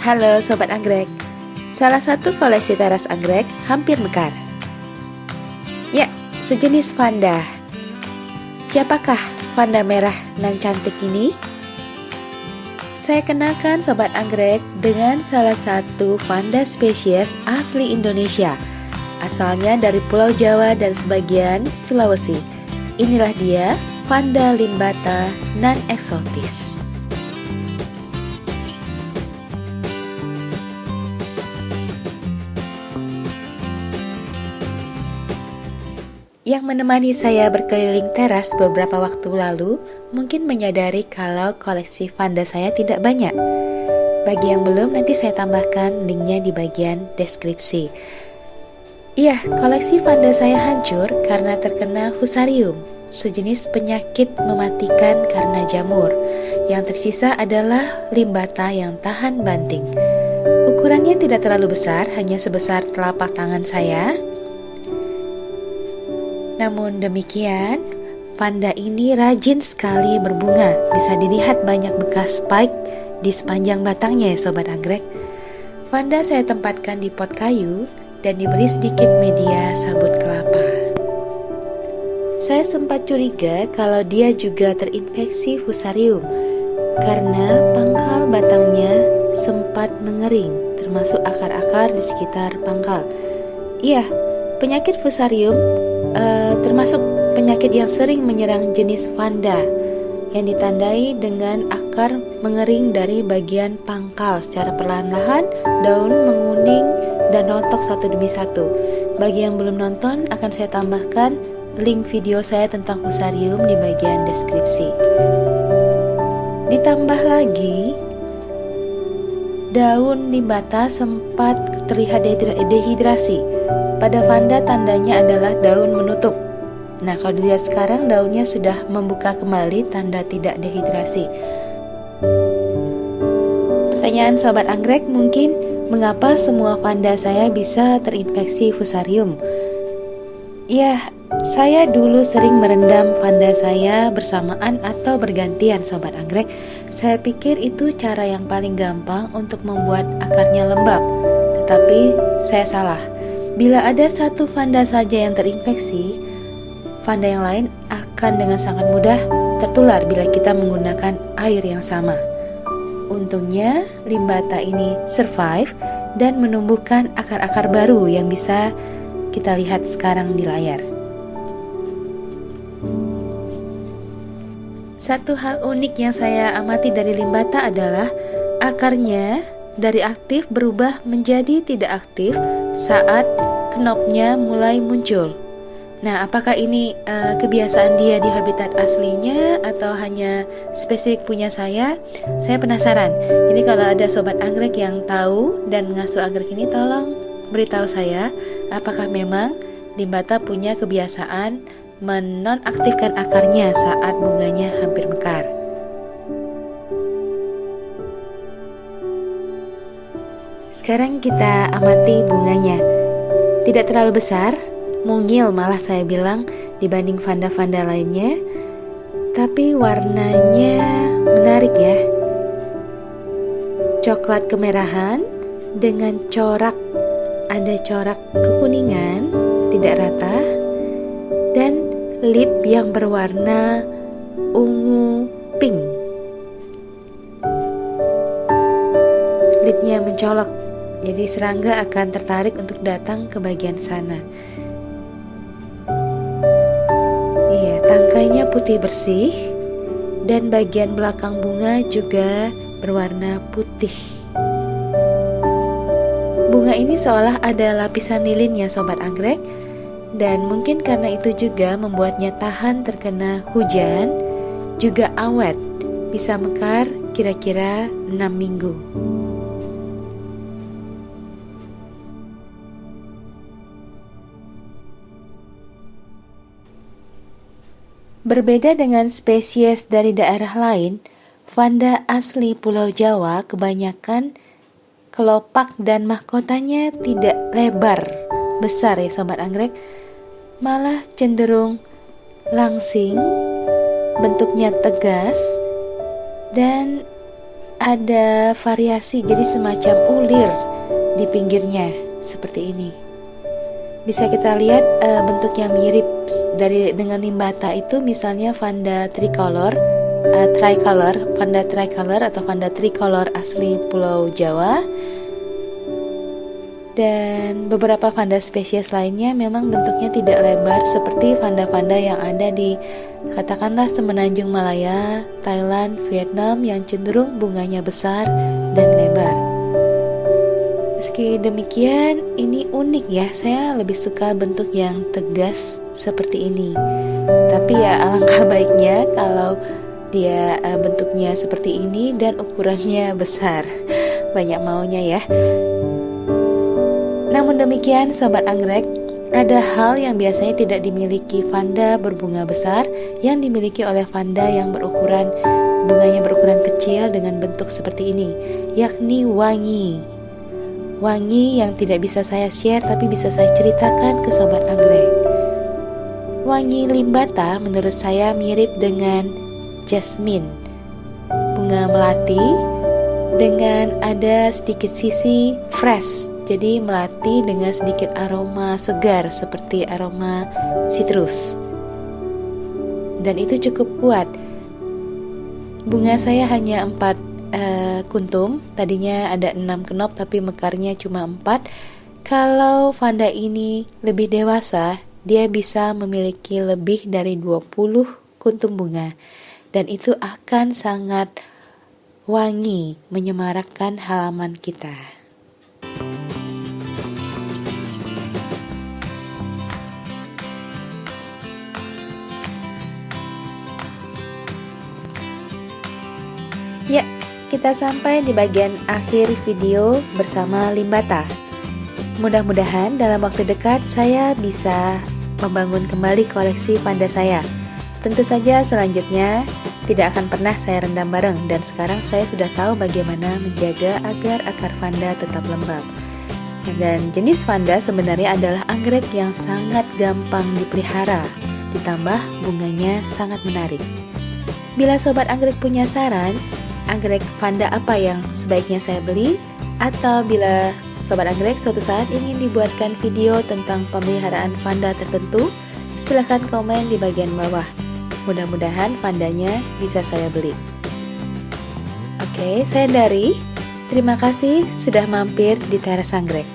Halo Sobat Anggrek, salah satu koleksi teras anggrek hampir mekar. Ya, sejenis vanda. Siapakah vanda merah nan cantik ini? Saya kenalkan Sobat Anggrek dengan salah satu vanda spesies asli Indonesia. Asalnya dari Pulau Jawa dan sebagian Sulawesi. Inilah dia, vanda limbata non eksotis. Yang menemani saya berkeliling teras beberapa waktu lalu mungkin menyadari kalau koleksi vanda saya tidak banyak. Bagi yang belum, nanti saya tambahkan linknya di bagian deskripsi. Iya, koleksi vanda saya hancur karena terkena fusarium, sejenis penyakit mematikan karena jamur. Yang tersisa adalah limbata yang tahan banting. Ukurannya tidak terlalu besar, hanya sebesar telapak tangan saya. Namun demikian, vanda ini rajin sekali berbunga. Bisa dilihat banyak bekas spike di sepanjang batangnya ya Sobat Anggrek. Vanda saya tempatkan di pot kayu dan diberi sedikit media sabut kelapa. Saya sempat curiga kalau dia juga terinfeksi fusarium karena pangkal batangnya sempat mengering, termasuk akar-akar di sekitar pangkal. Iya, penyakit fusarium termasuk penyakit yang sering menyerang jenis vanda yang ditandai dengan akar mengering dari bagian pangkal secara perlahan-lahan, daun menguning dan rontok satu demi satu. Bagi yang belum nonton, akan saya tambahkan link video saya tentang fusarium di bagian deskripsi. Ditambah lagi, daun limbata sempat terlihat dehidrasi. Pada vanda tandanya adalah daun menutup. Nah, kalau dilihat sekarang daunnya sudah membuka kembali, tanda tidak dehidrasi. Pertanyaan Sobat Anggrek mungkin, mengapa semua vanda saya bisa terinfeksi fusarium? Ya, saya dulu sering merendam vanda saya bersamaan atau bergantian Sobat Anggrek. Saya pikir itu cara yang paling gampang untuk membuat akarnya lembab. Tetapi saya salah. Bila ada satu vanda saja yang terinfeksi, vanda yang lain akan dengan sangat mudah tertular bila kita menggunakan air yang sama. Untungnya limbata ini survive dan menumbuhkan akar-akar baru yang bisa kita lihat sekarang di layar. Satu hal unik yang saya amati dari limbata adalah akarnya dari aktif berubah menjadi tidak aktif saat knopnya mulai muncul. Nah, apakah ini kebiasaan dia di habitat aslinya atau hanya spesifik punya saya? Saya penasaran. Jadi kalau ada Sobat Anggrek yang tahu dan mengasuh anggrek ini, tolong beritahu saya apakah memang limbata punya kebiasaan menonaktifkan akarnya saat bunganya hampir mekar. Sekarang kita amati bunganya. Tidak terlalu besar, mungil malah saya bilang dibanding vanda-vanda lainnya. Tapi warnanya menarik ya. Coklat kemerahan dengan corak, ada corak kekuningan, tidak rata. Dan lip yang berwarna ungu pink. Lipnya mencolok, jadi serangga akan tertarik untuk datang ke bagian sana. Iya, tangkainya putih bersih dan bagian belakang bunga juga berwarna putih. Bunga ini seolah ada lapisan lilinnya Sobat Anggrek, dan mungkin karena itu juga membuatnya tahan terkena hujan, juga awet, bisa mekar kira-kira 6 minggu. Berbeda dengan spesies dari daerah lain, vanda asli Pulau Jawa kebanyakan kelopak dan mahkotanya tidak lebar, besar ya Sobat Anggrek, malah cenderung langsing, bentuknya tegas, dan ada variasi, jadi semacam ulir di pinggirnya seperti ini. Bisa kita lihat bentuknya mirip dengan limbata itu, misalnya Vanda tricolor, Vanda tricolor atau Vanda tricolor asli Pulau Jawa. Dan beberapa Vanda spesies lainnya memang bentuknya tidak lebar seperti Vanda-Vanda yang ada di katakanlah Semenanjung Malaya, Thailand, Vietnam yang cenderung bunganya besar dan lebar. Meski demikian, ini unik ya, saya lebih suka bentuk yang tegas seperti ini. Tapi ya alangkah baiknya kalau dia bentuknya seperti ini dan ukurannya besar. Banyak maunya ya. Namun demikian Sobat Anggrek, ada hal yang biasanya tidak dimiliki Vanda berbunga besar yang dimiliki oleh Vanda yang bunganya berukuran kecil dengan bentuk seperti ini, yakni wangi. Wangi yang tidak bisa saya share tapi bisa saya ceritakan ke Sobat Anggrek. Wangi limbata menurut saya mirip dengan jasmine, bunga melati dengan ada sedikit sisi fresh. Jadi melati dengan sedikit aroma segar seperti aroma citrus. Dan itu cukup kuat. Bunga saya hanya 4 kuntum. Tadinya ada 6 kenop tapi mekarnya cuma 4. Kalau Vanda ini lebih dewasa, dia bisa memiliki lebih dari 20 kuntum bunga. Dan itu akan sangat wangi, menyemarakkan halaman kita. Ya, kita sampai di bagian akhir video bersama limbata. Mudah-mudahan dalam waktu dekat saya bisa membangun kembali koleksi Vanda saya. Tentu saja selanjutnya tidak akan pernah saya rendam bareng, dan sekarang saya sudah tahu bagaimana menjaga agar akar Vanda tetap lembab. Dan jenis Vanda sebenarnya adalah anggrek yang sangat gampang dipelihara, ditambah bunganya sangat menarik. Bila Sobat Anggrek punya saran, anggrek Vanda apa yang sebaiknya saya beli, atau bila Sobat Anggrek suatu saat ingin dibuatkan video tentang pemeliharaan Vanda tertentu, silahkan komen di bagian bawah. Mudah-mudahan Vandanya bisa saya beli. Oke, saya Dari. Terima kasih sudah mampir di Teras Anggrek.